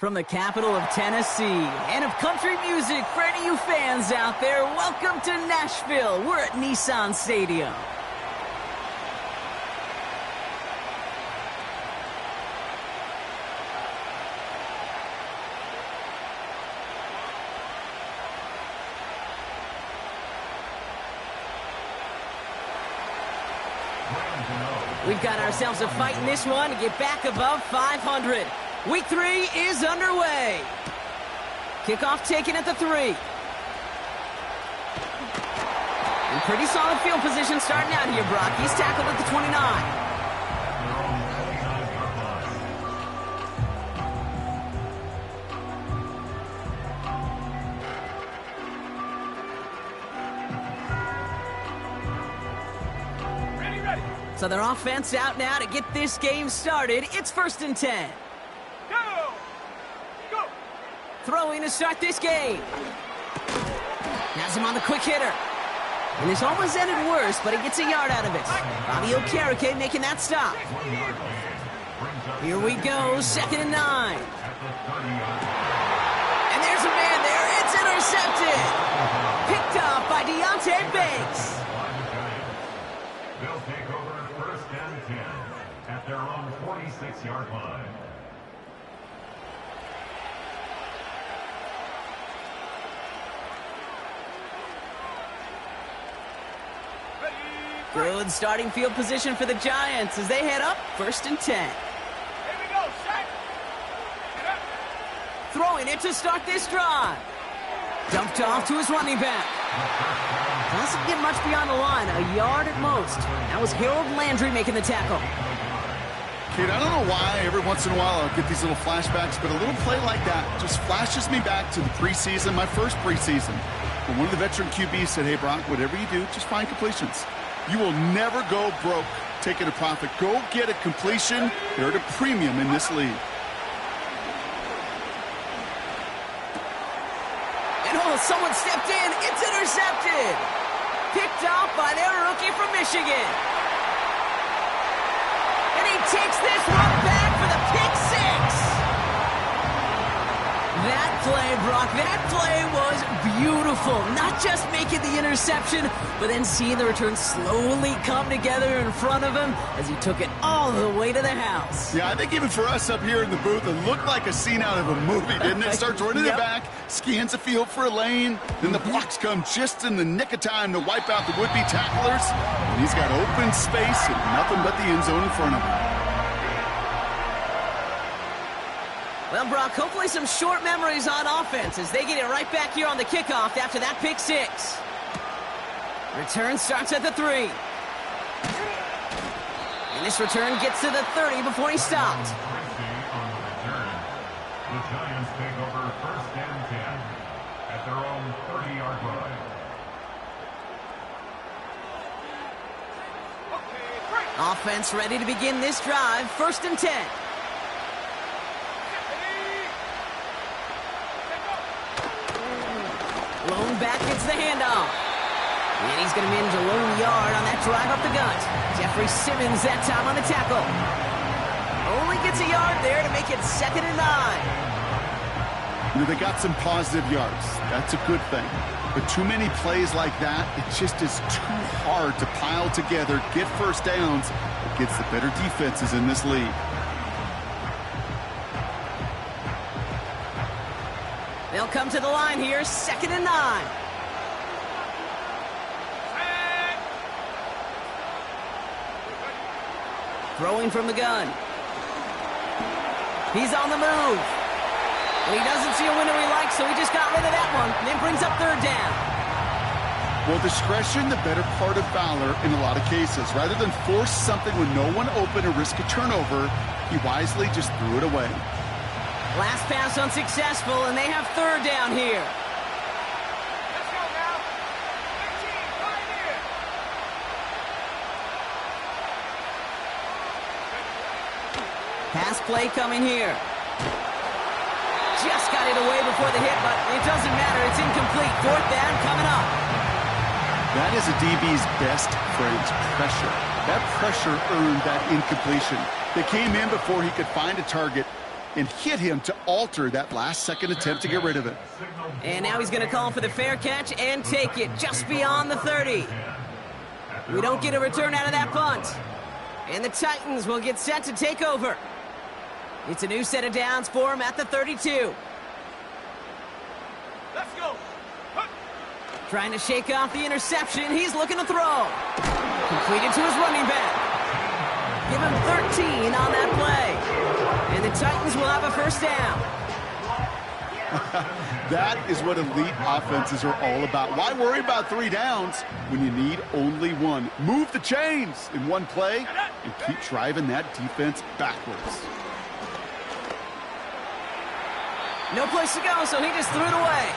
From the capital of Tennessee and of country music for any of you fans out there, welcome to Nashville. We're at Nissan Stadium. We've got ourselves a fight in this one to get back above 500. Week 3 is underway. Kickoff taken at the 3. In pretty solid field position starting out here, Brock. He's tackled at the 29. So their offense out now to get this game started. It's 1st and 10. Go! Throwing to start this game. Has him on the quick hitter. And this almost ended worse, but he gets a yard out of it. Bobby Okereke making that stop. Here we go, 2nd and 9. And there's a man there. It's intercepted. Picked off by Deonte Banks. They'll take over 1st and 10 at their own 46-yard line. Good starting field position for the Giants as they head up 1st and 10. Here we go, Shaq. Throwing it to start this drive. Dumped off to his running back. Doesn't get much beyond the line, a yard at most. That was Harold Landry making the tackle. Kate, I don't know why every once in a while I'll get these little flashbacks, but a little play like that just flashes me back to the preseason, my first preseason. When one of the veteran QBs said, hey, Brock, whatever you do, just find completions. You will never go broke taking a profit. Go get a completion. They're at a premium in this league. And oh, someone stepped in. It's intercepted. Picked off by their rookie from Michigan. And he takes this one back for the pick 6. That play, Brock, that play was beautiful. Not just making the interception, but then seeing the return slowly come together in front of him as he took it all the way to the house. Yeah, I think even for us up here in the booth, it looked like a scene out of a movie, didn't it? Starts running it back, scans the field for a lane, then the blocks come just in the nick of time to wipe out the would-be tacklers, and he's got open space and nothing but the end zone in front of him. Well, Brock, hopefully some short memories on offense as they get it right back here on the kickoff after that pick 6. Return starts at the 3. And this return gets to the 30 before he stopped. On the return, the Giants take over 1st and 10 at their own 30-yard line. Offense ready to begin this drive. 1st and 10. Lone back gets the handoff. And he's going to manage a lone yard on that drive up the gut. Jeffrey Simmons that time on the tackle. Only gets a yard there to make it 2nd and 9. You know, they got some positive yards. That's a good thing. But too many plays like that, it just is too hard to pile together, get first downs against the better defenses in this league. They'll come to the line here, 2nd and 9. Throwing from the gun. He's on the move. And he doesn't see a window he likes, so he just got rid of that one. And then brings up 3rd down. Well, discretion, the better part of valor in a lot of cases. Rather than force something with no one open and risk a turnover, he wisely just threw it away. Last pass unsuccessful, and they have 3rd down here. Let's go now. 13, right here. Pass play coming here. Just got it away before the hit, but it doesn't matter. It's incomplete. 4th down coming up. That is a DB's best friend, pressure. That pressure earned that incompletion. They came in before he could find a target. and hit him to alter that last-second attempt to get rid of it. And now he's going to call for the fair catch and take it just beyond the 30. We don't get a return out of that punt. And the Titans will get set to take over. It's a new set of downs for him at the 32. Let's go. Trying to shake off the interception. He's looking to throw. Completed to his running back. Give him 13 on that play. And the Titans will have a first down. That is what elite offenses are all about. Why worry about 3 downs when you need only 1? Move the chains in one play and keep driving that defense backwards. No place to go, so he just threw it away.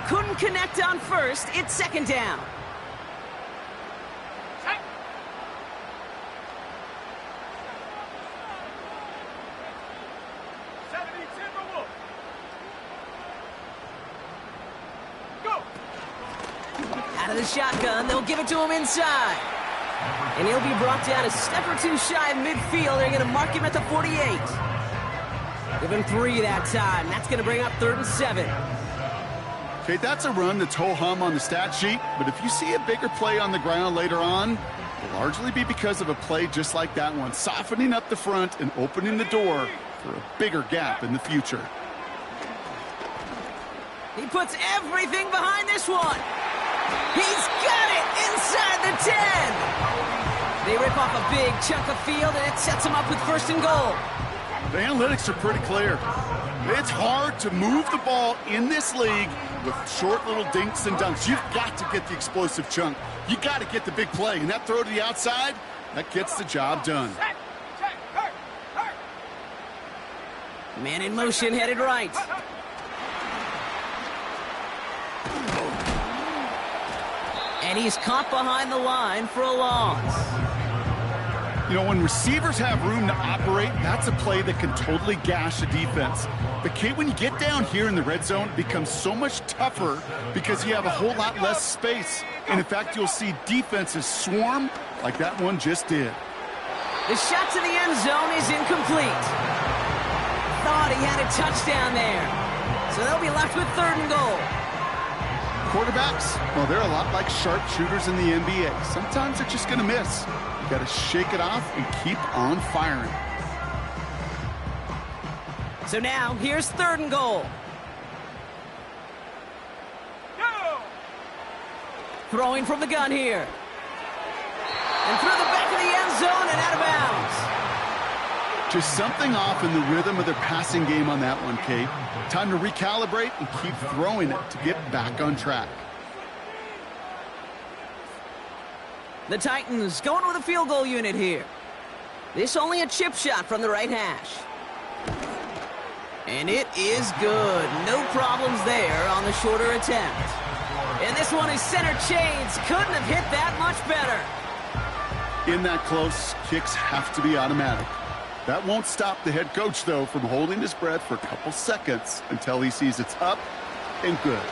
Couldn't connect on first. It's second down. Set. 70 Timberwolves. Go. Out of the shotgun, they'll give it to him inside. And he'll be brought down a step or two shy of midfield. They're going to mark him at the 48. Give him 3 that time. That's going to bring up 3rd and 7. Okay, that's a run that's ho-hum on the stat sheet, but if you see a bigger play on the ground later on, it'll largely be because of a play just like that one, softening up the front and opening the door for a bigger gap in the future. He puts everything behind this one. He's got it inside the 10. They rip off a big chunk of field, and it sets him up with 1st and goal. The analytics are pretty clear. It's hard to move the ball in this league with short little dinks and dunks. You've got to get the explosive chunk. You got to get the big play, and that throw to the outside, that gets the job done. Set. Check. Hurt. Hurt. Man in motion, headed right. And he's caught behind the line for a loss. You know, when receivers have room to operate, that's a play that can totally gash a defense. But, Kate, when you get down here in the red zone, it becomes so much tougher because you have a whole lot less space. And, in fact, you'll see defenses swarm like that one just did. The shot to the end zone is incomplete. Thought he had a touchdown there. So they'll be left with 3rd and goal. Quarterbacks, well, they're a lot like sharpshooters in the NBA. Sometimes they're just going to miss. You got to shake it off and keep on firing. So now, here's 3rd and goal. Go. Throwing from the gun here. And through the back of the end zone and out of bounds. Just something off in the rhythm of their passing game on that one, Kate. Time to recalibrate and keep throwing it to get back on track. The Titans going with a field goal unit here. This only a chip shot from the right hash. And it is good. No problems there on the shorter attempt. And this one is center chains. Couldn't have hit that much better. In that close, kicks have to be automatic. That won't stop the head coach, though, from holding his breath for a couple seconds until he sees it's up and good.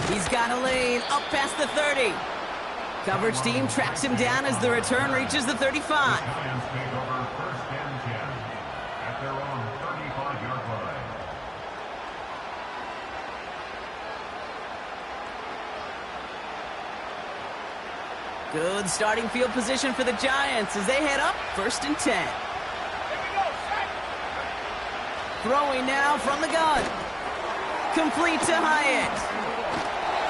He's got a lane up past the 30. Coverage team tracks him down as the return reaches the 35. Lions take over 1st and 10 at their own 35-yard line. Good starting field position for the Giants as they head up 1st and 10. Here we go. Set. Throwing now from the gun. Complete to Hyatt.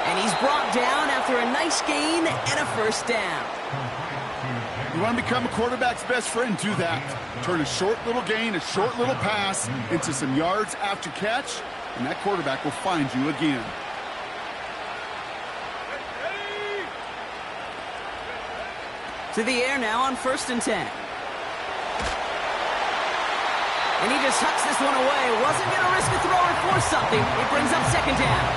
And he's brought down after a nice gain and a 1st down. You want to become a quarterback's best friend? Do that. Turn a short little gain, a short little pass into some yards after catch, and that quarterback will find you again. Ready. To the air now on 1st and 10. And he just tucks this one away. Wasn't going to risk a throw or force something. It brings up 2nd down.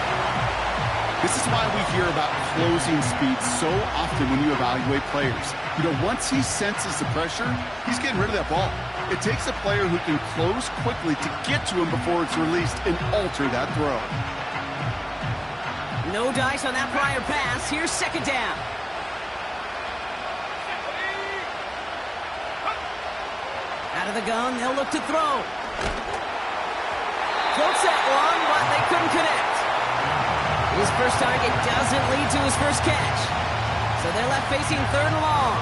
This is why we hear about closing speed so often when you evaluate players. You know, once he senses the pressure, he's getting rid of that ball. It takes a player who can close quickly to get to him before it's released and alter that throw. No dice on that prior pass. Here's second down. Out of the gun, they'll look to throw. Floats that one, but they couldn't connect. His first target doesn't lead to his first catch. So they're left facing third and long.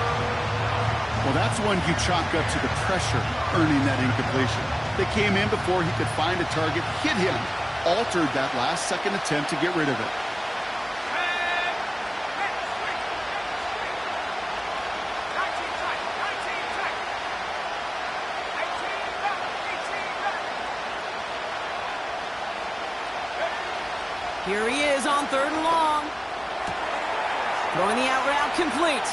Well, that's one you chalk up to the pressure earning that incompletion. They came in before he could find a target, hit him, altered that last-second attempt to get rid of it. Here he is on third and long. Throwing the out route complete.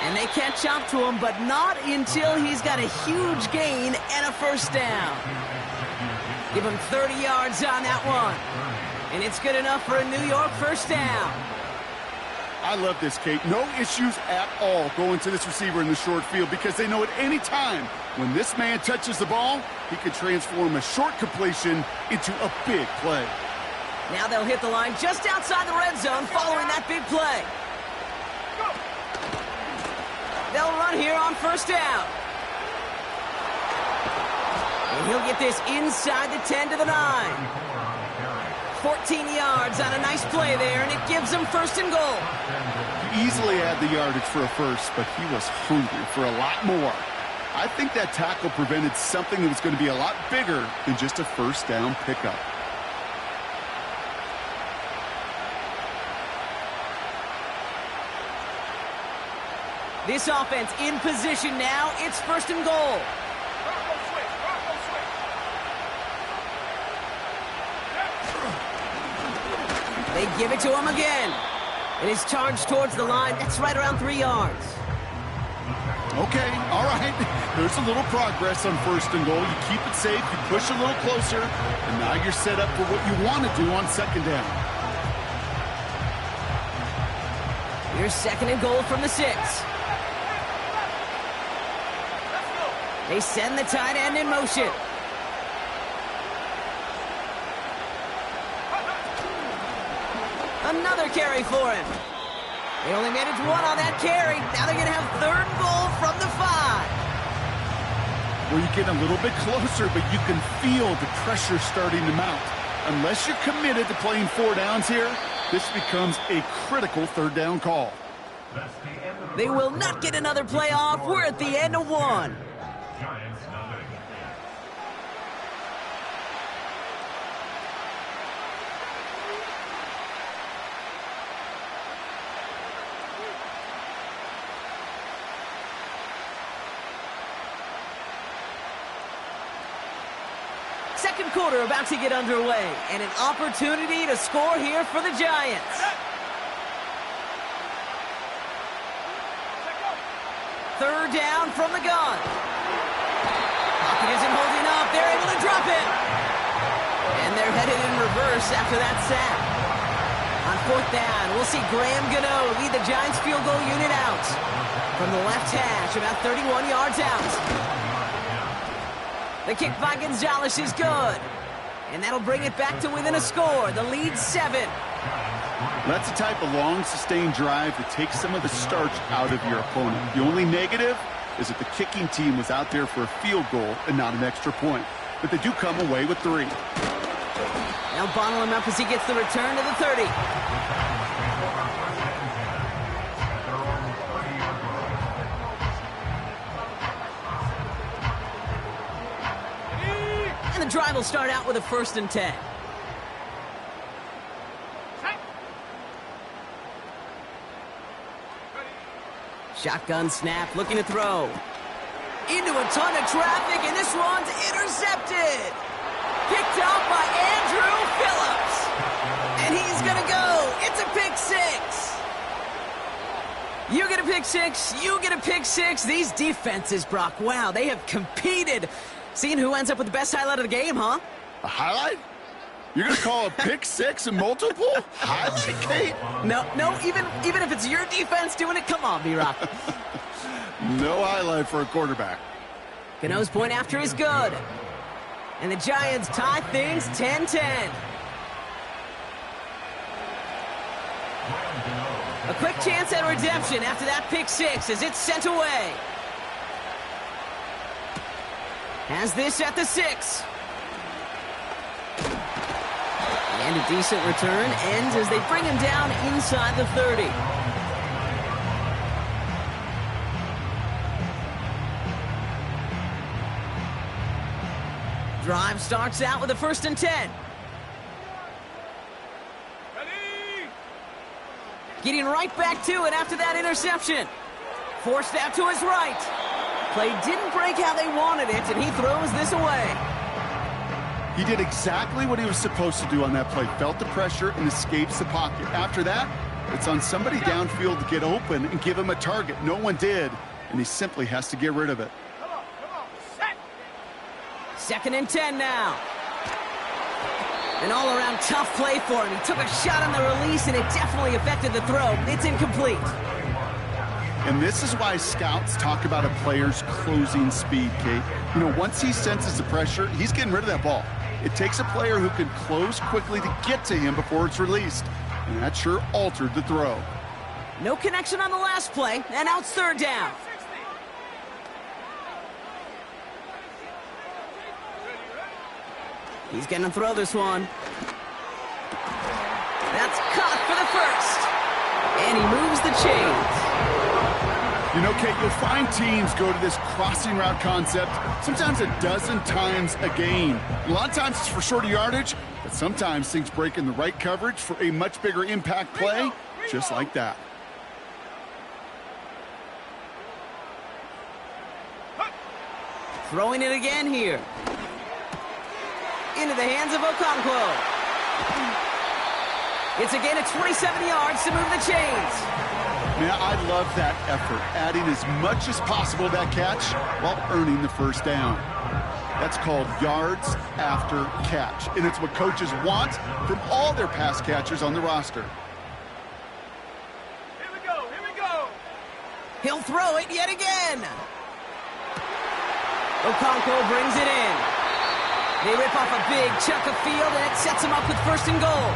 And they catch up to him, but not until he's got a huge gain and a first down. Give him 30 yards on that one. And it's good enough for a New York first down. I love this, Kate. No issues at all going to this receiver in the short field because they know at any time when this man touches the ball, he could transform a short completion into a big play. Now they'll hit the line just outside the red zone following that big play. They'll run here on first down. And he'll get this inside the 10 to the 9. 14 yards on a nice play there, and it gives them first and goal. He easily had the yardage for a first, but he was hungry for a lot more. I think that tackle prevented something that was going to be a lot bigger than just a first down pickup. This offense in position now. It's first and goal. They give it to him again. It is charged towards the line. That's right around 3 yards. Okay, all right. There's a little progress on first and goal. You keep it safe, you push a little closer, and now you're set up for what you want to do on second down. Here's second and goal from the 6. They send the tight end in motion. Another carry for him. They only managed one on that carry. Now they're going to have third and goal from the 5. Well, you get a little bit closer, but you can feel the pressure starting to mount. Unless you're committed to playing 4 downs here, this becomes a critical third down call. They will not get another play off. We're at the end of 1. Giants nothing. Second quarter about to get underway, and an opportunity to score here for the Giants. Third down from the gun. Pocket isn't holding up. They're able to drop it. And they're headed in reverse after that sack. On fourth down, we'll see Graham Gano lead the Giants field goal unit out. From the left hash, about 31 yards out. The kick by Gonzalez is good. And that'll bring it back to within a score. The lead 7. That's the type of long, sustained drive that takes some of the starch out of your opponent. The only negative is that the kicking team was out there for a field goal and not an extra point. But they do come away with 3. Now bottle him up as he gets the return to the 30. And the drive will start out with a 1st and 10. Shotgun snap, looking to throw. Into a ton of traffic, and this one's intercepted. Picked up by Andrew Phillips. And he's going to go. It's a pick 6. You get a pick 6, you get a pick 6. These defenses, Brock, wow, they have competed. Seeing who ends up with the best highlight of the game, huh? A highlight? You're going to call a pick six and multiple? Highlight, Kate? No, even if it's your defense doing it, come on, B-Rock. No highlight for a quarterback. Cano's point after is good. And the Giants tie things 10-10. A quick chance at redemption after that pick six as it's sent away. Has this at the 6. And a decent return ends as they bring him down inside the 30. Drive starts out with a 1st and 10. Ready? Getting right back to it after that interception. Forced out to his right. Play didn't break how they wanted it, and he throws this away. He did exactly what he was supposed to do on that play. Felt the pressure and escapes the pocket. After that, it's on somebody downfield to get open and give him a target. No one did, and he simply has to get rid of it. Come on, set. 2nd and 10 now. An all-around tough play for him. He took a shot on the release, and it definitely affected the throw. It's incomplete. And this is why scouts talk about a player's closing speed, Kate. You know, once he senses the pressure, he's getting rid of that ball. It takes a player who can close quickly to get to him before it's released. And that sure altered the throw. No connection on the last play, and now it's 3rd down. 60. He's going to throw this one. That's caught for the 1st. And he moves the chains. You know, Kate, you'll find teams go to this crossing route concept sometimes a dozen times a game. A lot of times it's for shorter yardage, but sometimes things break in the right coverage for a much bigger impact play, just like that. Throwing it again here. Into the hands of Okonkwo. It's a gain of 27 yards to move the chains. Man, I love that effort, adding as much as possible to that catch while earning the 1st down. That's called yards after catch, and it's what coaches want from all their pass catchers on the roster. Here we go, here we go. He'll throw it yet again. Okonkwo brings it in. They rip off a big chunk of field, and it sets him up with 1st and goal.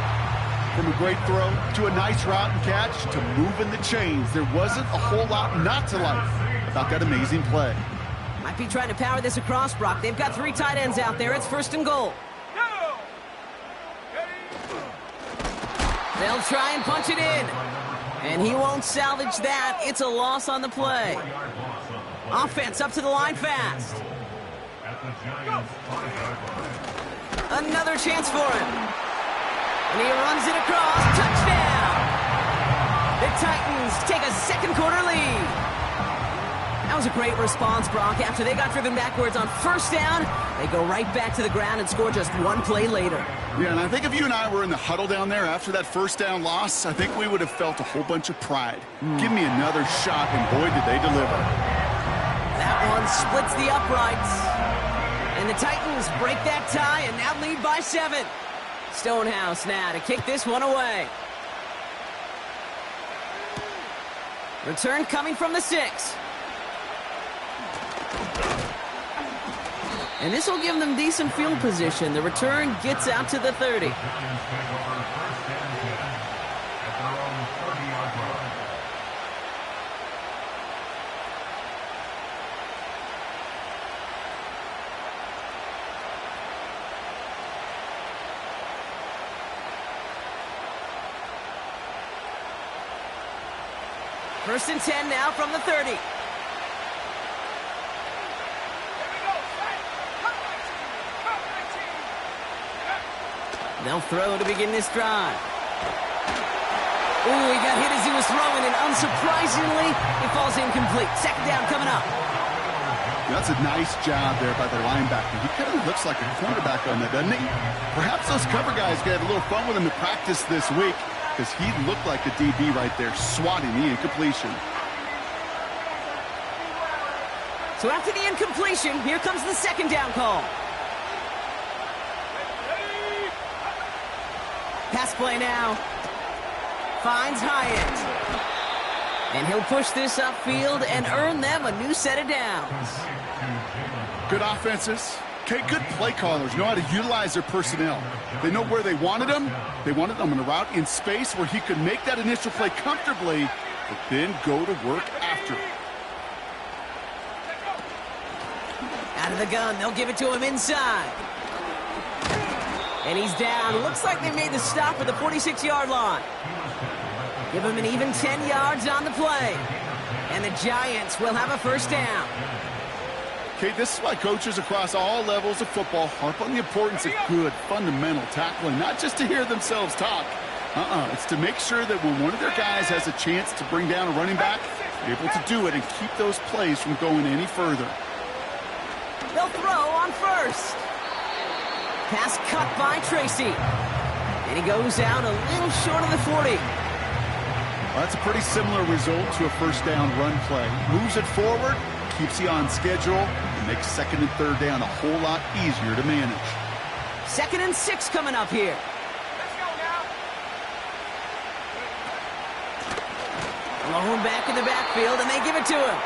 From a great throw to a nice route and catch to moving the chains, there wasn't a whole lot not to like about that amazing play. Might be trying to power this across, Brock. They've got 3 tight ends out there. It's 1st and goal. Go. They'll try and punch it in. And he won't salvage that. It's a loss on the play. Offense up to the line fast. Another chance for him. And he runs it across. Touchdown! The Titans take a 2nd quarter lead. That was a great response, Brock. After they got driven backwards on 1st down, they go right back to the ground and score just 1 play later. Yeah, and I think if you and I were in the huddle down there after that 1st down loss, I think we would have felt a whole bunch of pride. Give me another shot, and boy, did they deliver. That one splits the uprights. And the Titans break that tie and now lead by 7. Stonehouse now to kick this one away. Return coming from the 6. And this will give them decent field position. The return gets out to the 30. First and 10 now from the 30. Here we go, set. Cut my team. They'll throw to begin this drive. Ooh, he got hit as he was throwing, and unsurprisingly, it falls incomplete. 2nd down coming up. That's a nice job there by the linebacker. He kind of looks like a cornerback on that, doesn't he? Perhaps those cover guys got a little fun with him in practice this week, because he looked like a DB right there, swatting the incompletion. So after the incompletion, here comes the 2nd down call. Pass play now. Finds Hyatt. And he'll push this upfield and earn them a new set of downs. Good offenses. Okay, good play callers know how to utilize their personnel. They know where they wanted them. They wanted them on a route in space where he could make that initial play comfortably, but then go to work after. Out of the gun, they'll give it to him inside. And he's down. Looks like they made the stop at the 46-yard line. Give him an even 10 yards on the play. And the Giants will have a first down. Okay, this is why coaches across all levels of football harp on the importance of good, fundamental tackling, not just to hear themselves talk. It's to make sure that when one of their guys has a chance to bring down a running back, they're able to do it and keep those plays from going any further. They'll throw on first. Pass cut by Tracy. And he goes out a little short of the 40. Well, that's a pretty similar result to a first down run play. Moves it forward, keeps you on schedule, and makes second and third down a whole lot easier to manage. 2nd and 6 coming up here. Let's go now. Blown back in the backfield, and they give it to him.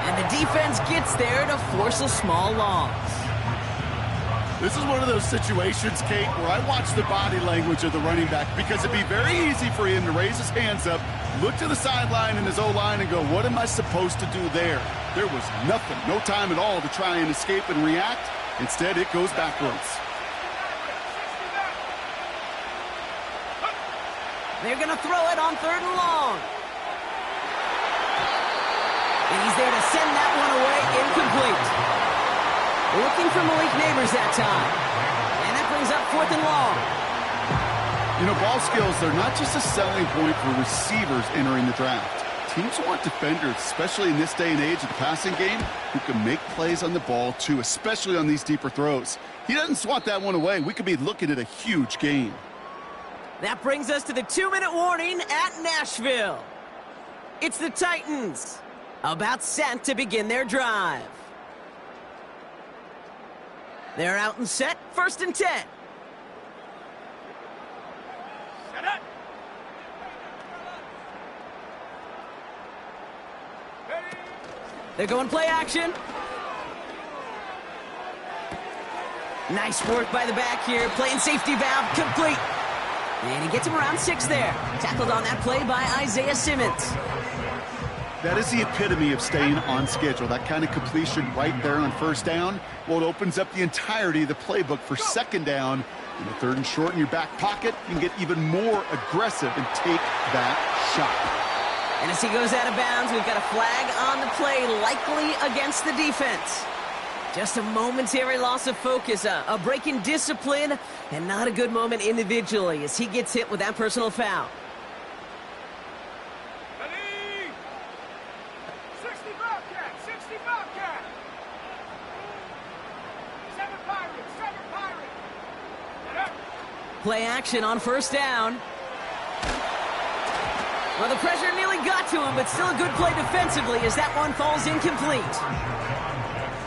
And the defense gets there to force a small loss. This is one of those situations, Kate, where I watch the body language of the running back because it'd be very easy for him to raise his hands up, look to the sideline in his O-line and go, what am I supposed to do there? There was nothing, no time at all to try and escape and react. Instead, it goes backwards. They're going to throw it on 3rd and long. And he's there to send that one away, incomplete. Looking for Malik Neighbors that time. And that brings up 4th and long. You know, ball skills, they're not just a selling point for receivers entering the draft. Teams want defenders, especially in this day and age of the passing game, who can make plays on the ball too, especially on these deeper throws. He doesn't swat that one away. We could be looking at a huge game. That brings us to the 2-minute warning at Nashville. It's the Titans, about set to begin their drive. They're out and set, 1st and 10. Set up. Ready. They're going play action. Nice work by the back here, playing safety valve complete. And he gets him around 6 there. Tackled on that play by Isaiah Simmons. That is the epitome of staying on schedule. That kind of completion right there on 1st down. Well, it opens up the entirety of the playbook for 2nd down. In the 3rd and short in your back pocket, you can get even more aggressive and take that shot. And as he goes out of bounds, we've got a flag on the play, likely against the defense. Just a momentary loss of focus, a break in discipline, and not a good moment individually as he gets hit with that personal foul. Ready. 60 Bobcat. 60 Bobcat. 7 Pirates. 7 Pirates. Set up. Play action on 1st down. Well, the pressure nearly got to him, but still a good play defensively as that one falls incomplete.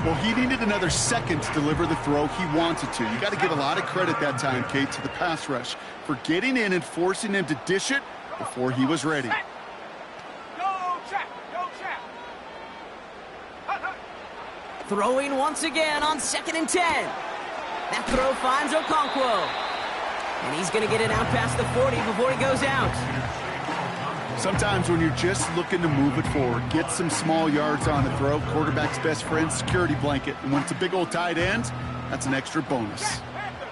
Well, he needed another second to deliver the throw he wanted to. You got to give a lot of credit that time, Kate, to the pass rush for getting in and forcing him to dish it before he was ready. Set. Go check. Go check. Hut, hut. Throwing once again on 2nd and 10. That throw finds Okonkwo. And he's going to get it out past the 40 before he goes out. Sometimes when you're just looking to move it forward, get some small yards on the throw, quarterback's best friend, security blanket. And when it's a big old tight end, that's an extra bonus. Jack Panther.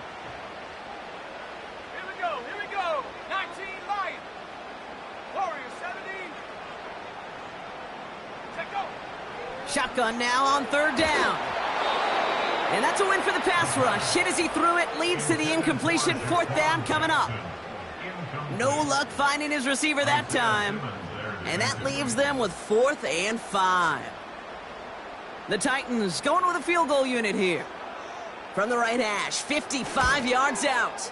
Here we go. Here we go. 19 Lions. Warriors 17. Set go. Shotgun now on 3rd down. And that's a win for the pass rush. Hit as he threw it, leads to the incompletion. 4th down coming up. No luck finding his receiver that time. And that leaves them with 4th and 5. The Titans going with a field goal unit here. From the right hash, 55 yards out.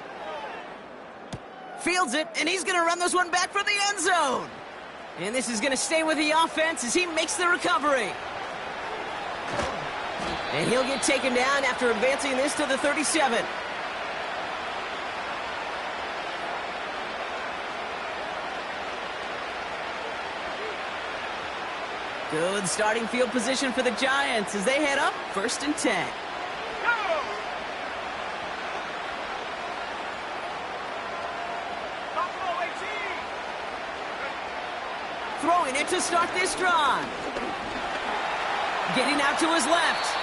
Fields it, and he's going to run this one back for the end zone. And this is going to stay with the offense as he makes the recovery. And he'll get taken down after advancing this to the 37. Good starting field position for the Giants as they head up 1st and 10. Go! Buffalo 18! Throwing it to start this drive. Getting out to his left.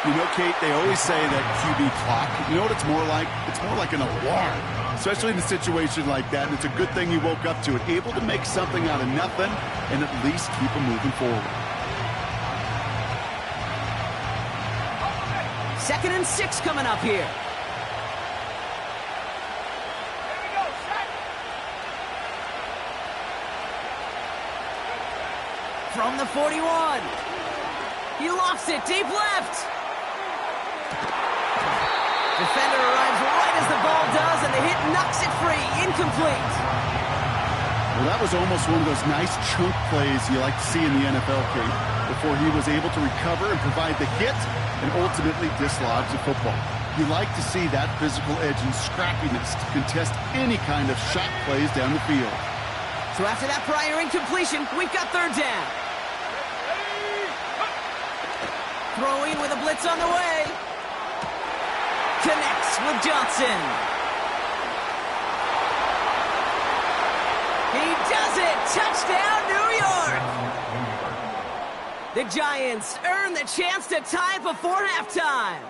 You know, Kate, they always say that QB clock, you know what it's more like? It's more like an alarm, especially in a situation like that. And it's a good thing you woke up to it, able to make something out of nothing and at least keep them moving forward. 2nd and 6 coming up here. Here we go, set! From the 41. He lofts it deep left. Defender arrives right as the ball does, and the hit knocks it free. Incomplete. Well, that was almost one of those nice chunk plays you like to see in the NFL, Kate, before he was able to recover and provide the hit and ultimately dislodge the football. You like to see that physical edge and scrappiness to contest any kind of shot plays down the field. So after that prior incompletion, we've got 3rd down. Throwing with a blitz on the way. Connects with Johnson. He does it! Touchdown, New York! The Giants earn the chance to tie before halftime.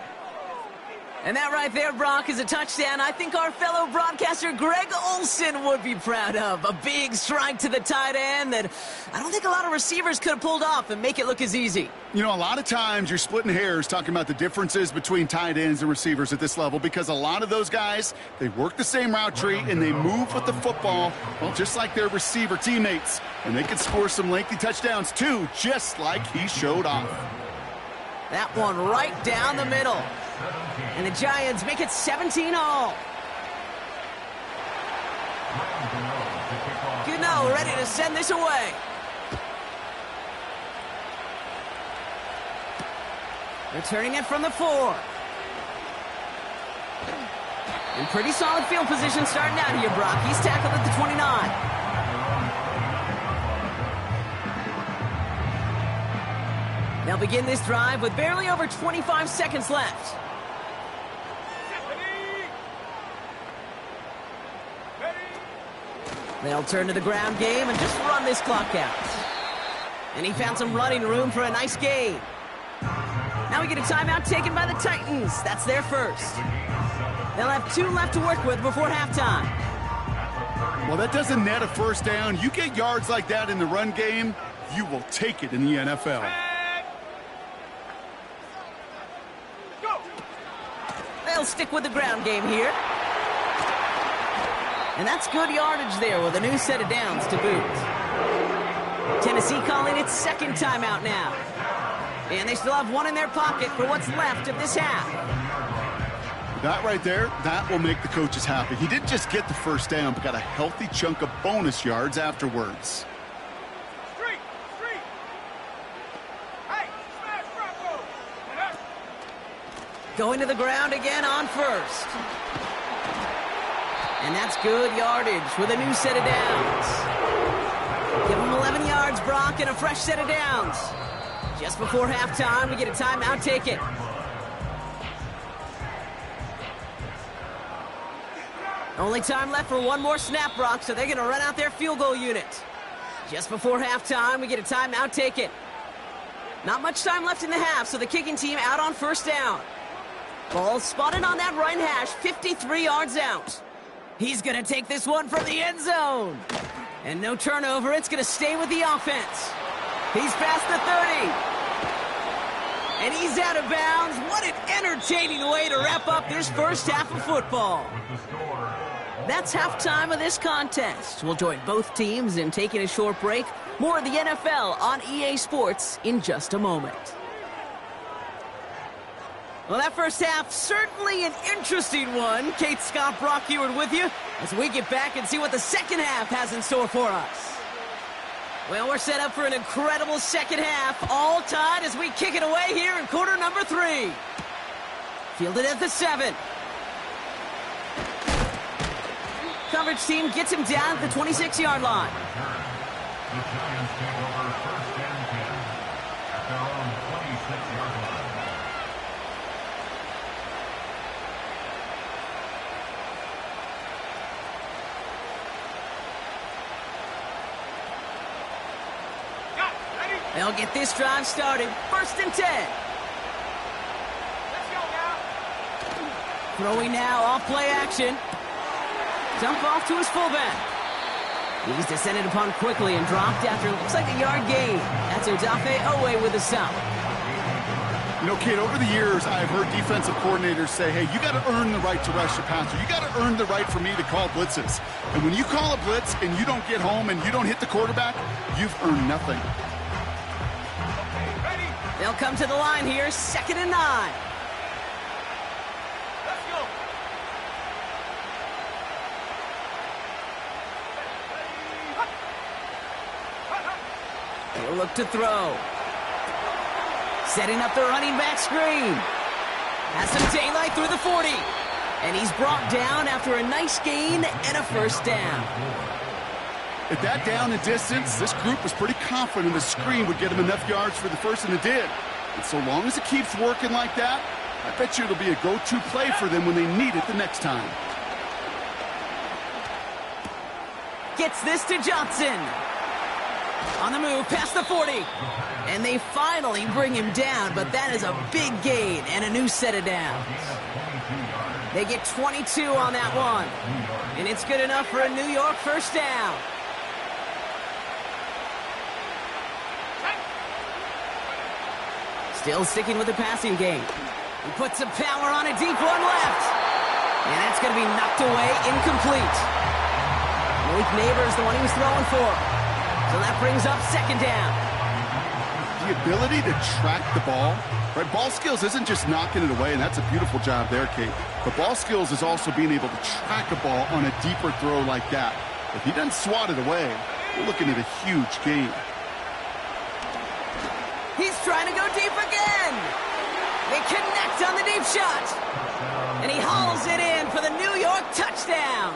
And that right there, Brock, is a touchdown I think our fellow broadcaster Greg Olsen would be proud of. A big strike to the tight end that I don't think a lot of receivers could have pulled off and make it look as easy. You know, a lot of times you're splitting hairs talking about the differences between tight ends and receivers at this level because a lot of those guys, they work the same route tree and they move with the football, well, just like their receiver teammates. And they can score some lengthy touchdowns too, just like he showed off. That one right down the middle. And the Giants make it 17-all. Gano ready to send this away. Returning it from the 4. In pretty solid field position starting out here, Brock. He's tackled at the 29. They'll begin this drive with barely over 25 seconds left. They'll turn to the ground game and just run this clock out. And he found some running room for a nice gain. Now we get a timeout taken by the Titans. That's their first. They'll have 2 left to work with before halftime. Well, that doesn't net a first down. You get yards like that in the run game, you will take it in the NFL. Go! They'll stick with the ground game here. And that's good yardage there with a new set of downs to boot. Tennessee calling its 2nd timeout now. And they still have 1 in their pocket for what's left of this half. That right there, that will make the coaches happy. He didn't just get the first down, but got a healthy chunk of bonus yards afterwards. Street! Hey, smash Bronco! Going to the ground again on first. And that's good yardage with a new set of downs. Give them 11 yards, Brock, and a fresh set of downs. Just before halftime, we get a timeout taken. Only time left for 1 more snap, Brock, so they're going to run out their field goal unit. Just before halftime, we get a timeout taken. Not much time left in the half, so the kicking team out on first down. Ball spotted on that right hash, 53 yards out. He's going to take this one from the end zone. And no turnover, it's going to stay with the offense. He's past the 30. And he's out of bounds. What an entertaining way to wrap up this first half of football. That's halftime of this contest. We'll join both teams in taking a short break. More of the NFL on EA Sports in just a moment. Well, that first half, certainly an interesting one. Kate, Scott, Brock Heward with you as we get back and see what the second half has in store for us. Well, we're set up for an incredible second half, all tied as we kick it away here in quarter number 3. Fielded at the 7. Coverage team gets him down at the 26-yard line. The Giants take over 1st and 10. 26-yard line. Got it. Ready? They'll get this drive started. 1st and 10. Let's go now. Throwing now off play action. Dump off to his fullback. He's descended upon quickly and dropped after looks like a yard gain. That's Odafe Owe with a stop. You know, Kate, over the years, I've heard defensive coordinators say, hey, you got to earn the right to rush your passer. You got to earn the right for me to call blitzes. And when you call a blitz and you don't get home and you don't hit the quarterback, you've earned nothing. Okay, ready? They'll come to the line here, 2nd and 9. Let's go. He'll look to throw. Setting up the running back screen. Has some daylight through the 40. And he's brought down after a nice gain and a 1st down. At that down and distance, this group was pretty confident the screen would get him enough yards for the first, and it did. And so long as it keeps working like that, I bet you it'll be a go-to play for them when they need it the next time. Gets this to Johnson. On the move, past the 40. And they finally bring him down, but that is a big gain and a new set of downs. They get 22 on that one. And it's good enough for a New York 1st down. Still sticking with the passing game. He puts some power on a deep one left. And that's going to be knocked away, incomplete. Malik Neighbors, the one he was throwing for. So that brings up 2nd down. The ability to track the ball, right? Ball skills isn't just knocking it away, and that's a beautiful job there, Kate. But ball skills is also being able to track a ball on a deeper throw like that. If he doesn't swat it away, we're looking at a huge gain. He's trying to go deep again. They connect on the deep shot. And he hauls it in for the New York touchdown.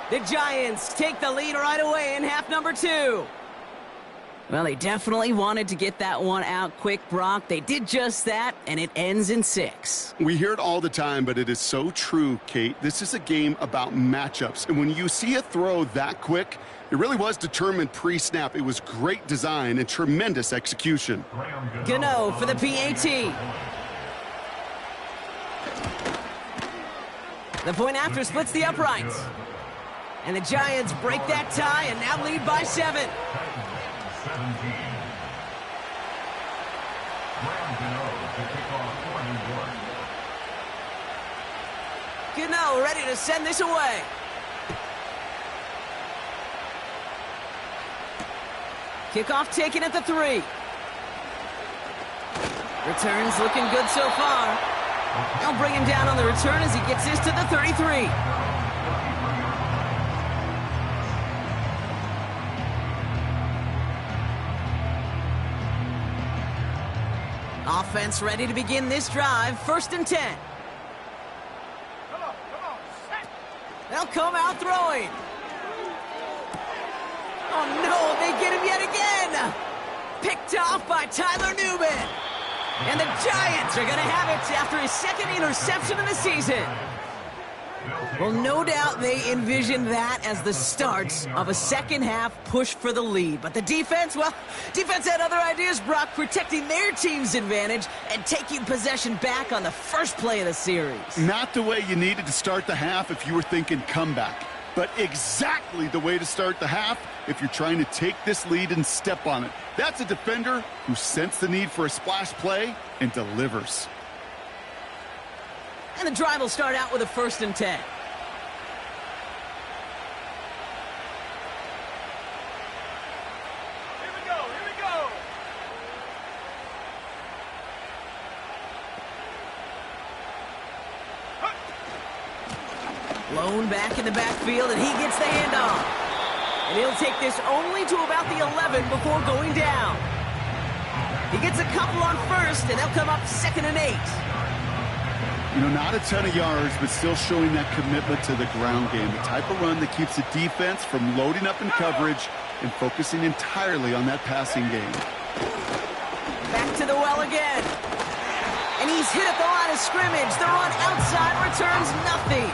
The Giants take the lead right away in half number 2. Well, they definitely wanted to get that one out quick, Brock. They did just that, and it ends in 6. We hear it all the time, but it is so true, Kate. This is a game about matchups. And when you see a throw that quick, it really was determined pre-snap. It was great design and tremendous execution. Gano for the PAT. The point after splits the uprights. And the Giants break that tie and now lead by 7. 17. Graham Gano to kick off for New York. Gano ready to send this away. Kickoff taken at the 3. Returns looking good so far. They'll bring him down on the return as he gets this to the 33. Offense ready to begin this drive. 1st and 10. Come on, set. They'll come out throwing. Oh no, they get him yet again. Picked off by Tyler Newman. And the Giants are going to have it after his 2nd interception of the season. Well, no doubt they envisioned that as the start of a second-half push for the lead. But the defense, well, defense had other ideas, Brock, protecting their team's advantage and taking possession back on the first play of the series. Not the way you needed to start the half if you were thinking comeback, but exactly the way to start the half if you're trying to take this lead and step on it. That's a defender who sensed the need for a splash play and delivers. And the drive will start out with a 1st and 10. Here we go, here we go. Blown back in the backfield, and he gets the handoff. And he'll take this only to about the 11 before going down. He gets a couple on 1st, and they'll come up 2nd and 8. You know, not a ton of yards, but still showing that commitment to the ground game. The type of run that keeps the defense from loading up in coverage and focusing entirely on that passing game. Back to the well again. And he's hit at the line of scrimmage. The run outside returns nothing.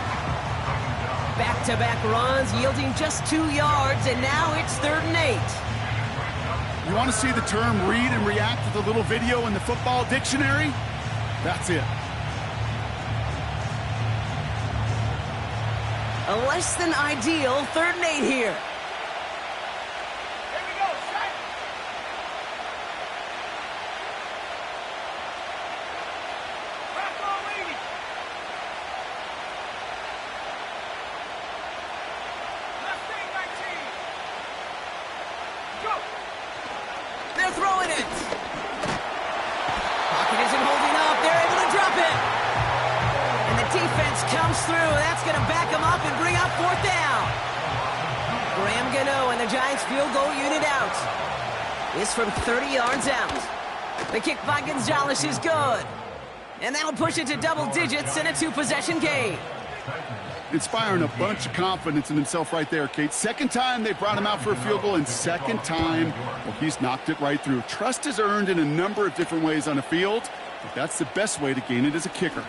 Back-to-back runs yielding just 2 yards, and now it's 3rd and 8. You want to see the term read and react with a little video in the football dictionary? That's it. A less than ideal 3rd and 8 here. Here we go, set. Back on lead. Left wing 19. Go. They're throwing it. Pocket isn't holding up. They're able to drop it. And the defense comes through. That's going to back them up and bring up 4th down. Graham Gano and the Giants field goal unit out. This from 30 yards out. The kick by Gonzalez is good. And that'll push it to double digits in a 2-possession game. Inspiring a bunch of confidence in himself right there, Kate. Second time they brought him out for a field goal, and second time, well, he's knocked it right through. Trust is earned in a number of different ways on a field, but that's the best way to gain it as a kicker.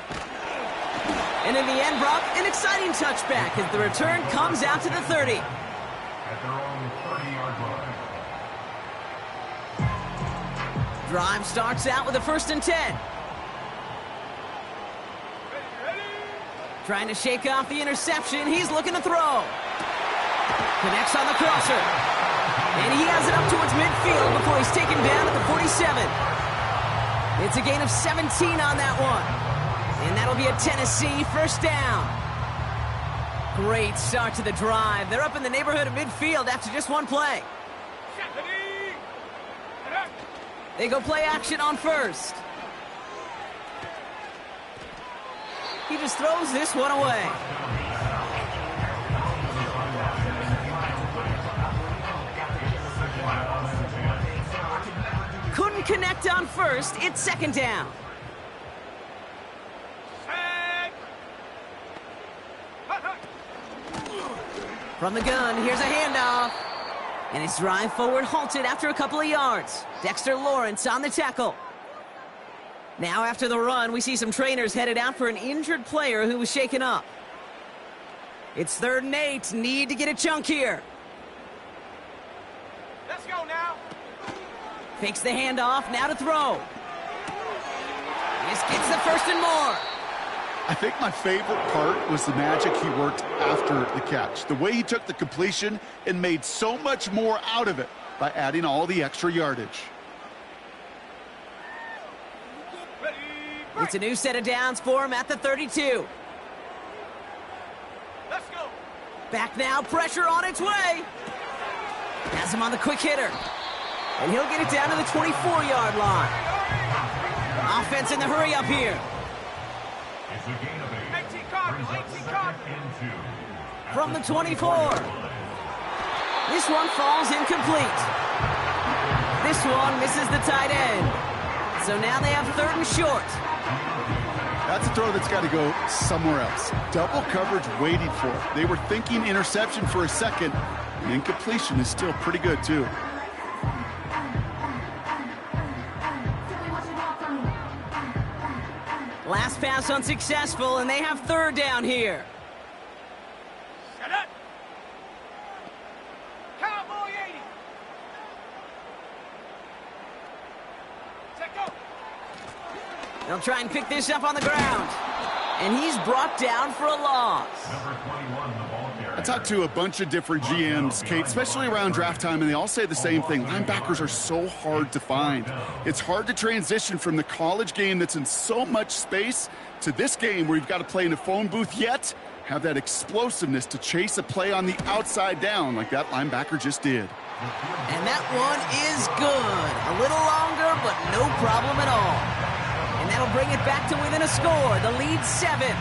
And in the end, Brock, an exciting touchback as the return comes out to the 30. At their own 30-yard line. Drive starts out with a 1st and 10. Trying to shake off the interception. He's looking to throw. Connects on the crosser. And he has it up towards midfield before he's taken down at the 47. It's a gain of 17 on that one. And that'll be a Tennessee 1st down. Great start to the drive. They're up in the neighborhood of midfield after just 1 play. They go play action on 1st. He just throws this one away. Couldn't connect on 1st. It's 2nd down. From the gun, here's a handoff. And his drive forward halted after a couple of yards. Dexter Lawrence on the tackle. Now after the run, we see some trainers headed out for an injured player who was shaken up. It's 3rd and 8. Need to get a chunk here. Let's go now. Fakes the handoff, now to throw. This gets the 1st and more. I think my favorite part was the magic he worked after the catch. The way he took the completion and made so much more out of it by adding all the extra yardage. It's a new set of downs for him at the 32. Let's go. Back now, pressure on its way. Has him on the quick hitter. And he'll get it down to the 24-yard line. Offense in the hurry up here. It's a gain of 8. 18 Cardinals, 18 Cardinals. Into. From the 24. This one falls incomplete. This one misses the tight end. So now they have 3rd and short. That's a throw that's got to go somewhere else. Double coverage waiting for it. They were thinking interception for a second, and incompletion is still pretty good, too. Last pass unsuccessful, and they have 3rd down here. Set up. Cowboy 80. Set go. They'll try and pick this up on the ground. And he's brought down for a loss. Number 21, the ball carrier. I talked to a bunch of different GMs, Kate, especially around draft time, and they all say the same thing. Linebackers are so hard to find. It's hard to transition from the college game that's in so much space to this game where you've got to play in a phone booth, yet have that explosiveness to chase a play on the outside down like that linebacker just did. And that one is good. A little longer, but no problem at all. And that'll bring it back to within a score. The lead 7.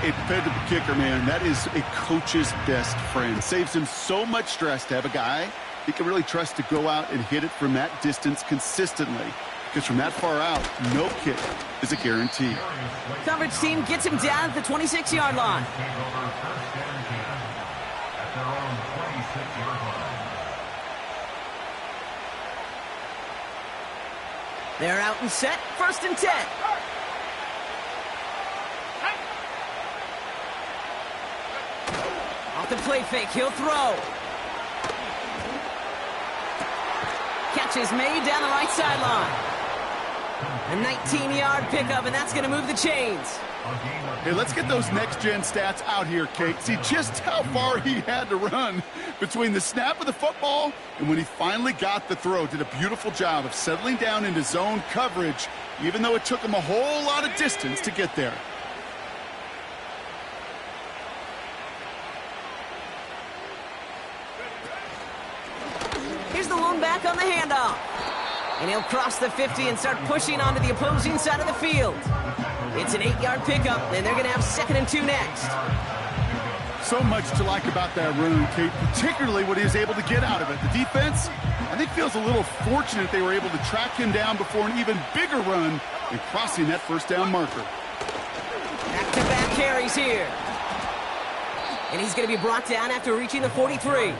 A dependable kicker, man, that is a coach's best friend. Saves him so much stress to have a guy he can really trust to go out and hit it from that distance consistently. Because from that far out, no kick is a guarantee. Coverage team gets him down at the 26-yard line. Take over 1st and 10 at their own 26-yard line. They're out and set, 1st and 10. Off the play fake, he'll throw. Catch is made down the right sideline. A 19-yard pickup, and that's going to move the chains. Hey, let's get those next-gen stats out here, Kate. See just how far he had to run between the snap of the football and when he finally got the throw. Did a beautiful job of settling down into zone coverage, even though it took him a whole lot of distance to get there. Here's the lone back on the handoff. And he'll cross the 50 and start pushing onto the opposing side of the field. It's an 8-yard pickup, and they're going to have 2nd and 2 next. So much to like about that run, Kate, particularly what he was able to get out of it. The defense, I think, feels a little fortunate they were able to track him down before an even bigger run and crossing that 1st down marker. Back-to-back carries here. And he's going to be brought down after reaching the 43.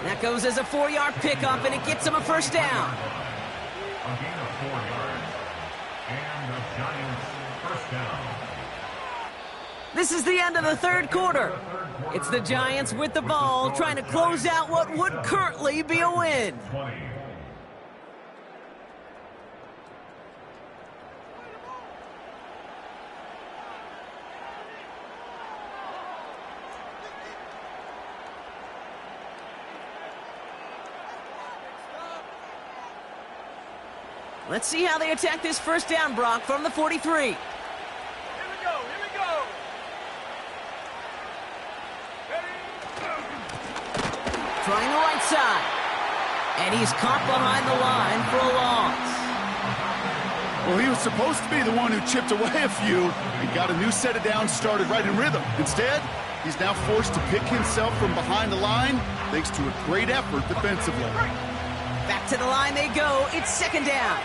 That goes as a 4-yard pickup, and it gets him a 1st down. A gain of 4 yards. And the Giants' 1st down. This is the end of the 3rd quarter. It's the Giants with the ball, trying to close out what would currently be a win. 20. Let's see how they attack this 1st down, Brock, from the 43. Here we go, here we go. Trying the right side. And he's caught behind the line for a loss. Well, he was supposed to be the one who chipped away a few and got a new set of downs started right in rhythm. Instead, he's now forced to pick himself from behind the line thanks to a great effort defensively. Back to the line they go. It's 2nd down.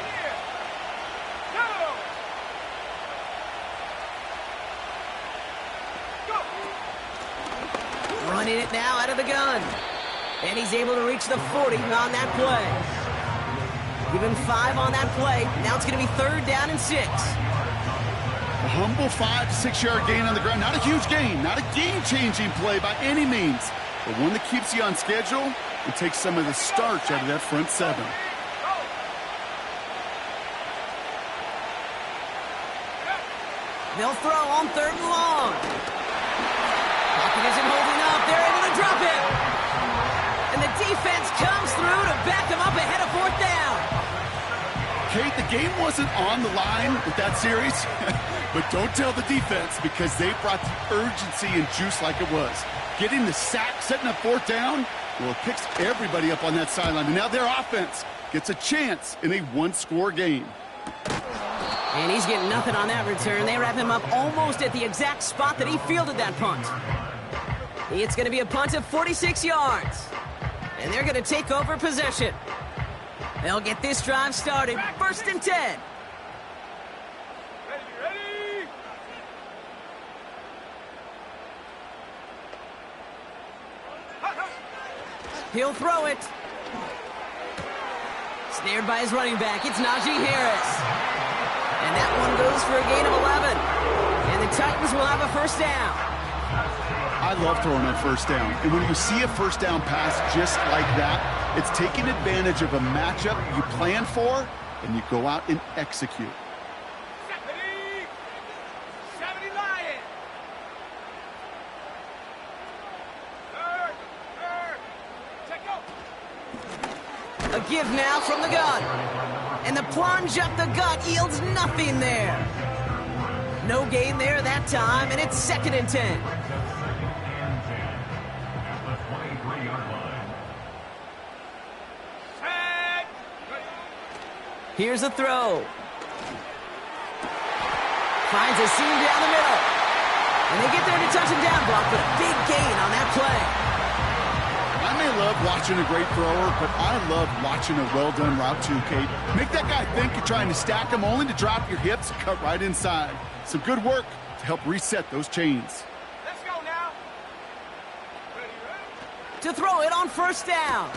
Running it now out of the gun. And he's able to reach the 40 on that play. Give him 5 on that play. Now it's going to be 3rd down and 6. A humble 5 to 6 yard gain on the ground. Not a huge gain, not a game-changing play by any means, but one that keeps you on schedule and takes some of the starch out of that front 7. They'll throw on 3rd and long. Pocket isn't holding up. They're able to drop it. And the defense comes through to back them up ahead of 4th down. Kate, the game wasn't on the line with that series, but don't tell the defense because they brought the urgency and juice like it was. Getting the sack, setting up 4th down, well, it picks everybody up on that sideline. And now their offense gets a chance in a 1-score game. And he's getting nothing on that return. They wrap him up almost at the exact spot that he fielded that punt. It's going to be a punt of 46 yards. And they're going to take over possession. They'll get this drive started. 1st and 10. Ready? He'll throw it. Snared by his running back. It's Najee Harris. And that one goes for a gain of 11. And the Titans will have a 1st down. I love throwing on 1st down. And when you see a 1st down pass just like that, it's taking advantage of a matchup you plan for, and you go out and execute. 70 Lions. Check out. A give now from the gun. And the plunge up the gut yields nothing there. No gain there that time, and it's 2nd and 10. At the 23-yard line. Set. Here's a throw. Finds a seam down the middle. And they get there to touch him down, Brock, but a big gain on that play. I may love watching a great thrower, but I love watching a well-done route too, Kate. Make that guy think you're trying to stack him only to drop your hips and cut right inside. Some good work to help reset those chains. Let's go now. Ready? To throw it on 1st down.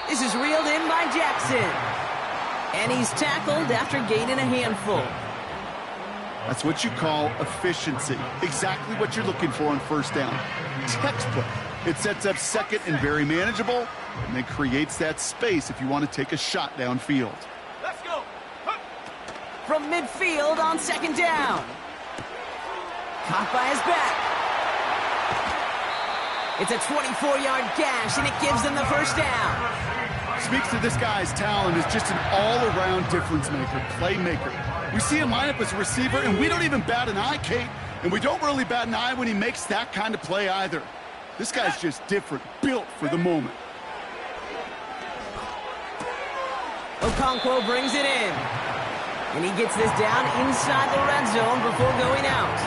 This is reeled in by Jackson. And he's tackled after gaining a handful. That's what you call efficiency. Exactly what you're looking for on first down. Textbook. It sets up second and very manageable, and then creates that space if you want to take a shot downfield. Let's go. From midfield on second down. Caught by his back. It's a 24-yard gash, and it gives them the first down. Speaks to this guy's talent as just an all-around difference maker, playmaker. We see him line up as a receiver, and we don't even bat an eye, Kate. And we don't really bat an eye when he makes that kind of play either. This guy's just different, built for the moment. Okonkwo brings it in. And he gets this down inside the red zone before going out.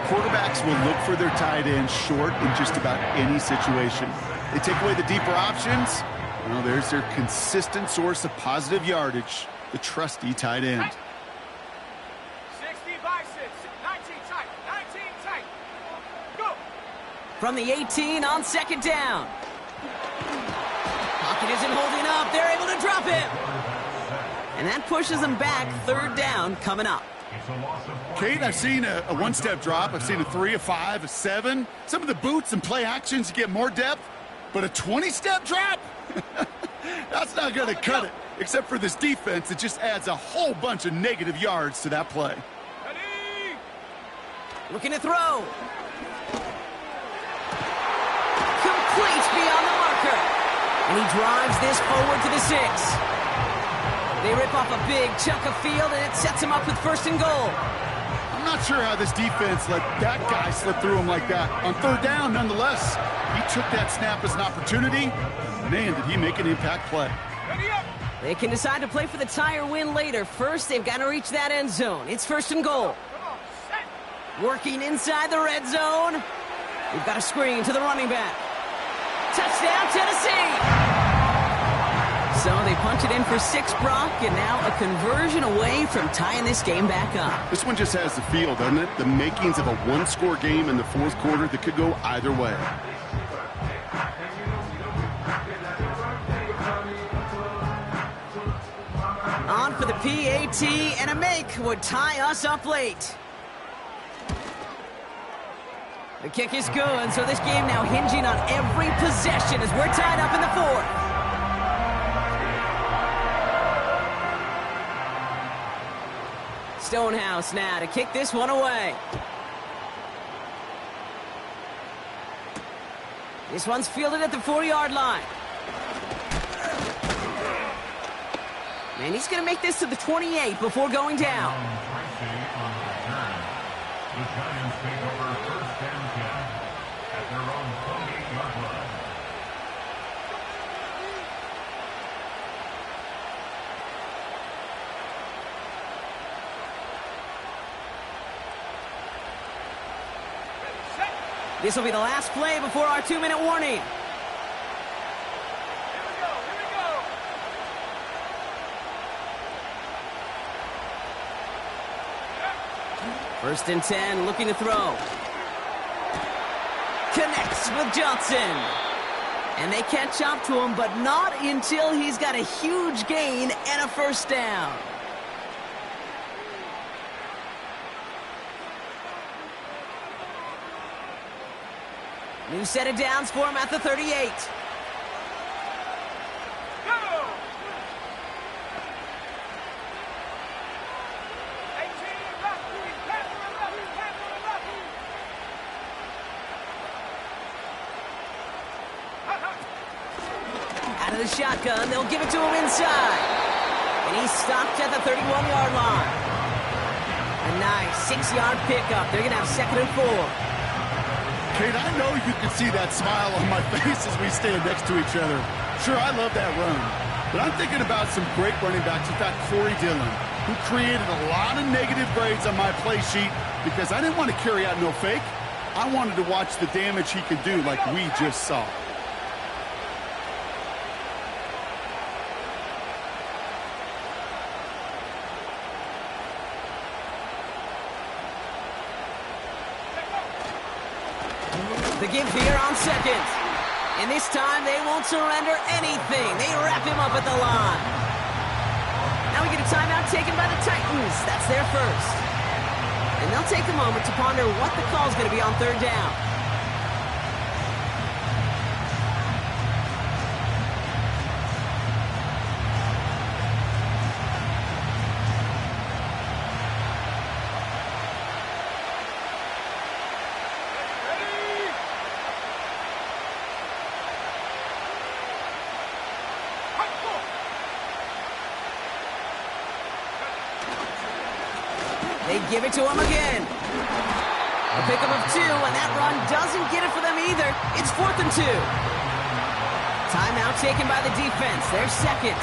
Quarterbacks will look for their tight end short in just about any situation. They take away the deeper options. Well, there's their consistent source of positive yardage, the trusty tight end. 60 by 6, 19 tight, 19 tight. Go. From the 18 on second down. Pocket isn't holding up. They're able to drop him. And that pushes them back. Third down coming up. Kate, I've seen a one-step drop. I've seen a 3, a 5, a 7. Some of the boots and play actions, you get more depth. But a 20-step drop? That's not going to cut it. Except for this defense, it just adds a whole bunch of negative yards to that play. Ready. Looking to throw. Complete beyond the marker. And he drives this forward to the 6. They rip off a big chunk of field, and it sets him up with first and goal. I'm not sure how this defense let that guy slip through him like that. On third down, nonetheless, he took that snap as an opportunity. Man, did he make an impact play. Ready up. They can decide to play for the tie or win later. First, they've got to reach that end zone. It's first and goal. Come on, set. Working inside the red zone. We've got a screen to the running back. Touchdown, Tennessee! So they punch it in for 6, Brock, and now a conversion away from tying this game back up. This one just has the feel, doesn't it? The makings of a one-score game in the fourth quarter that could go either way. On for the PAT, and a make would tie us up late. The kick is good, so this game now hinging on every possession as we're tied up in the fourth. Stonehouse now to kick this one away. This one's fielded at the 4-yard line. And he's going to make this to the 28 before going down. The Giants take over first and 10 at their own 28-yard line. This will be the last play before our 2-minute warning. Here we go. Here we go. First and 10, looking to throw. Connects with Johnson. And they catch up to him, but not until he's got a huge gain and a first down. New set of downs for him at the 38. Go. 18 left. Out of the shotgun, they'll give it to him inside. And he's stopped at the 31-yard line. A nice 6-yard pickup. They're going to have second and 4. Kate, I know you can see that smile on my face as we stand next to each other. Sure, I love that run. But I'm thinking about some great running backs. In fact, Corey Dillon, who created a lot of negative grades on my play sheet because I didn't want to carry out no fake. I wanted to watch the damage he could do like we just saw. The give here on second. And this time they won't surrender anything. They wrap him up at the line. taken by the Titans. That's their first. And they'll take a moment to ponder what the call's going to be on third down. They give it to him again. A pickup of 2, and that run doesn't get it for them either. It's 4th and 2. Timeout taken by the defense. Their second.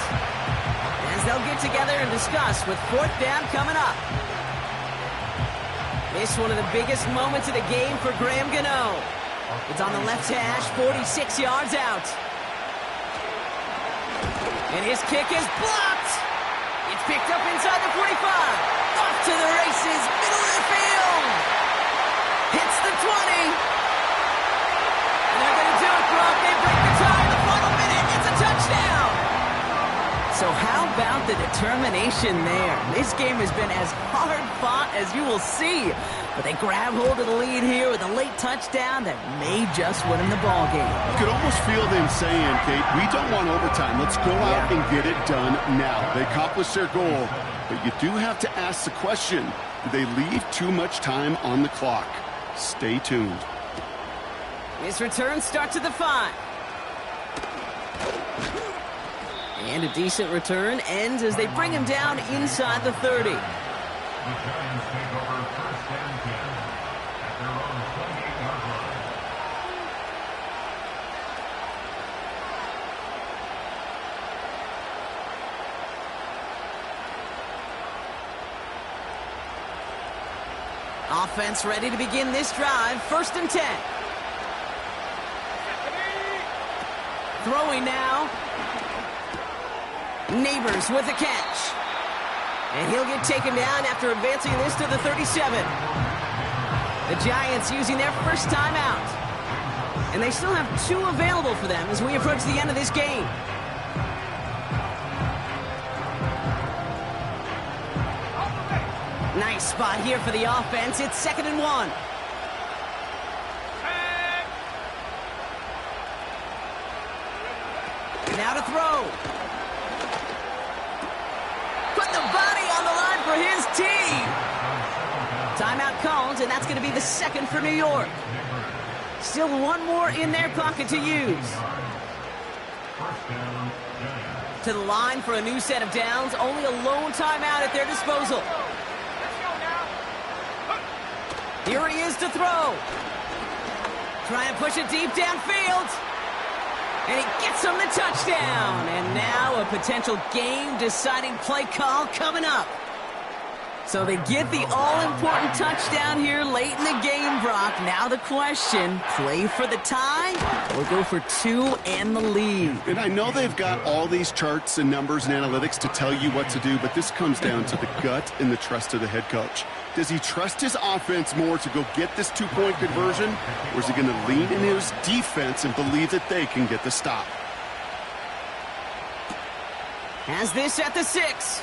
As they'll get together and discuss with 4th down coming up. This one of the biggest moments of the game for Graham Gano. It's on the left hash, 46 yards out. And his kick is blocked. It's picked up inside the 45. Off to the races, middle of the field. Hits the 20. And they're going to do it, Brock. They break the tie. The final minute, it's a touchdown. So how about the determination there? This game has been as hard fought as you will see. But they grab hold of the lead here with a late touchdown that may just win them the ball game. You could almost feel them saying, Kate, we don't want overtime. Let's go out and get it done now. They accomplished their goal. But you do have to ask the question, do they leave too much time on the clock? Stay tuned. This return starts at the 5. And a decent return ends as they bring him down inside the 30. The Giants take over first and 10 at their own 28-yard line. Offense ready to begin this drive. 1st and 10. Throwing now. Neighbors with a catch. And he'll get taken down after advancing this to the 37. The Giants using their first timeout. And they still have 2 available for them as we approach the end of this game. Nice spot here for the offense. It's 2nd and 1. Now to throw. Put the body on the line for his team. Timeout called, and that's going to be the 2nd for New York. Still 1 more in their pocket to use. To the line for a new set of downs. Only a lone timeout at their disposal. Here he is to throw. Trying to push it deep downfield. And he gets him the touchdown. And now a potential game-deciding play call coming up. So they get the all-important touchdown here late in the game, Brock. Now the question, play for the tie or go for 2 and the lead? And I know they've got all these charts and numbers and analytics to tell you what to do, but this comes down to the gut and the trust of the head coach. Does he trust his offense more to go get this 2-point conversion, or is he going to lean in his defense and believe that they can get the stop? Has this at the 6.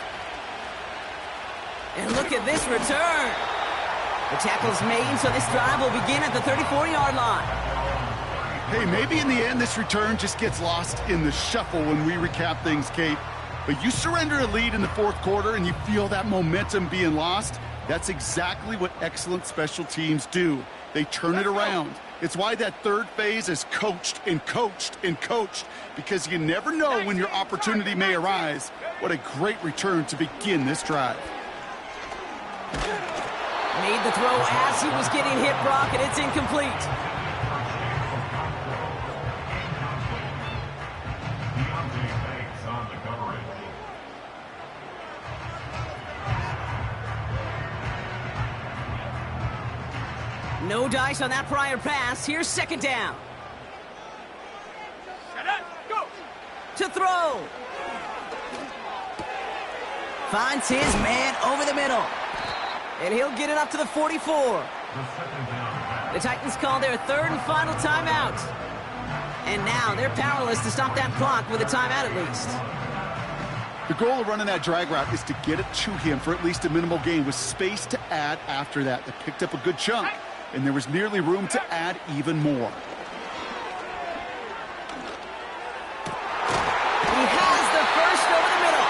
And look at this return. The tackle's made, so this drive will begin at the 34-yard line. Hey, maybe in the end this return just gets lost in the shuffle when we recap things, Kate. But you surrender a lead in the 4th quarter and you feel that momentum being lost. That's exactly what excellent special teams do. They turn it around. It's why that 3rd phase is coached and coached and coached, because you never know when your opportunity may arise. What a great return to begin this drive. Made the throw as he was getting hit, Brock, and it's incomplete. On the coverage. No dice on that prior pass. Here's 2nd down. Set up, go. To throw. Finds his man over the middle. And he'll get it up to the 44. The Titans call their 3rd and final timeout. And now they're powerless to stop that clock with a timeout at least. The goal of running that drag route is to get it to him for at least a minimal gain with space to add after that. They picked up a good chunk, and there was nearly room to add even more. He has the first over the middle.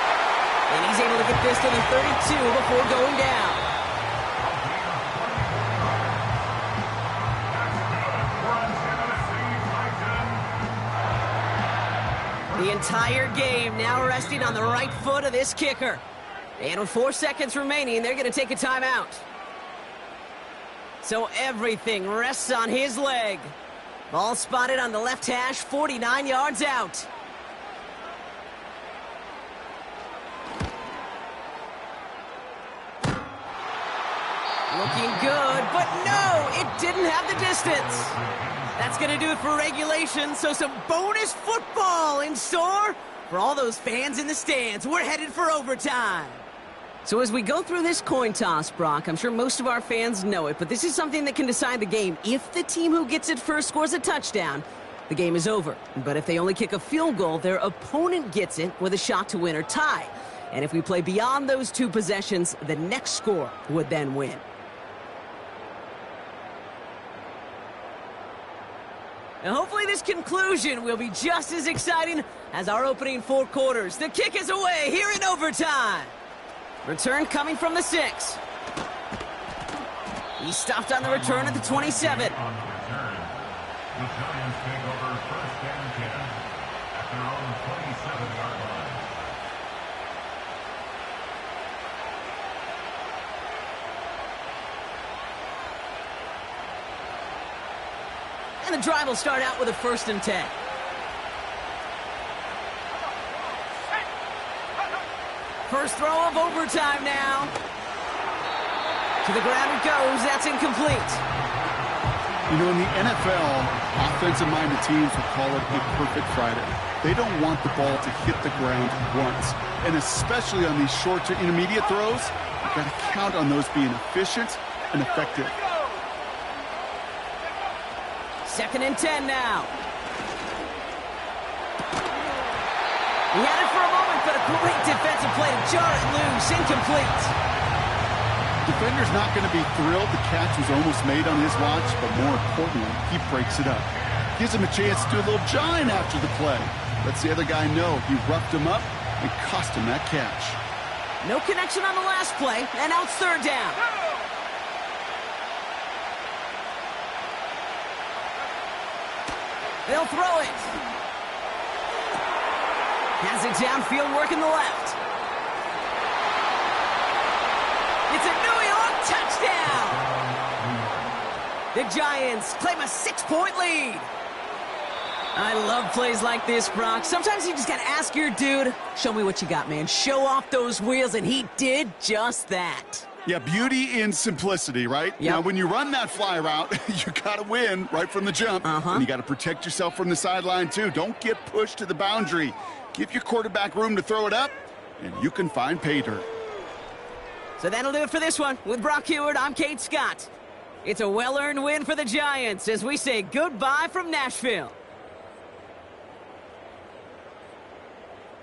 And he's able to get this to the 32 before going down. The entire game now resting on the right foot of this kicker. And with 4 seconds remaining, they're going to take a timeout. So everything rests on his leg. Ball spotted on the left hash, 49 yards out. Looking good, but no, it didn't have the distance. That's going to do it for regulation, so some bonus football in store for all those fans in the stands. We're headed for overtime. So as we go through this coin toss, Brock, I'm sure most of our fans know it, but this is something that can decide the game. If the team who gets it first scores a touchdown, the game is over. But if they only kick a field goal, their opponent gets it with a shot to win or tie. And if we play beyond those 2 possessions, the next score would then win. And hopefully this conclusion will be just as exciting as our opening 4 quarters. The kick is away here in overtime. Return coming from the 6. He stopped on the return at the 27. On the return, the Giants take over first and 10 at their own 27-yard line. And the drive will start out with a 1st and 10. First throw of overtime now. To the ground it goes. That's incomplete. You know, in the NFL, offensive-minded teams will call it a perfect Friday. They don't want the ball to hit the ground once. And especially on these short to intermediate throws, you've got to count on those being efficient and effective. 2nd and 10 now. He had it for a moment, but a great defensive play to jar it loose. Incomplete. Defender's not going to be thrilled the catch was almost made on his watch, but more importantly, he breaks it up. Gives him a chance to do a little jawing after the play. Lets the other guy know he roughed him up and cost him that catch. No connection on the last play, and now it's 3rd down. They'll throw it. Has it downfield, working the left. It's a New York touchdown! The Giants claim a 6-point lead. I love plays like this, Brock. Sometimes you just gotta ask your dude, show me what you got, man. Show off those wheels, and he did just that. Yeah, beauty in simplicity, right? Yep. Now, when you run that fly route, you got to win right from the jump. And you got to protect yourself from the sideline, too. Don't get pushed to the boundary. Give your quarterback room to throw it up, and you can find pay dirt. So that'll do it for this one. With Brock Huard, I'm Kate Scott. It's a well-earned win for the Giants as we say goodbye from Nashville.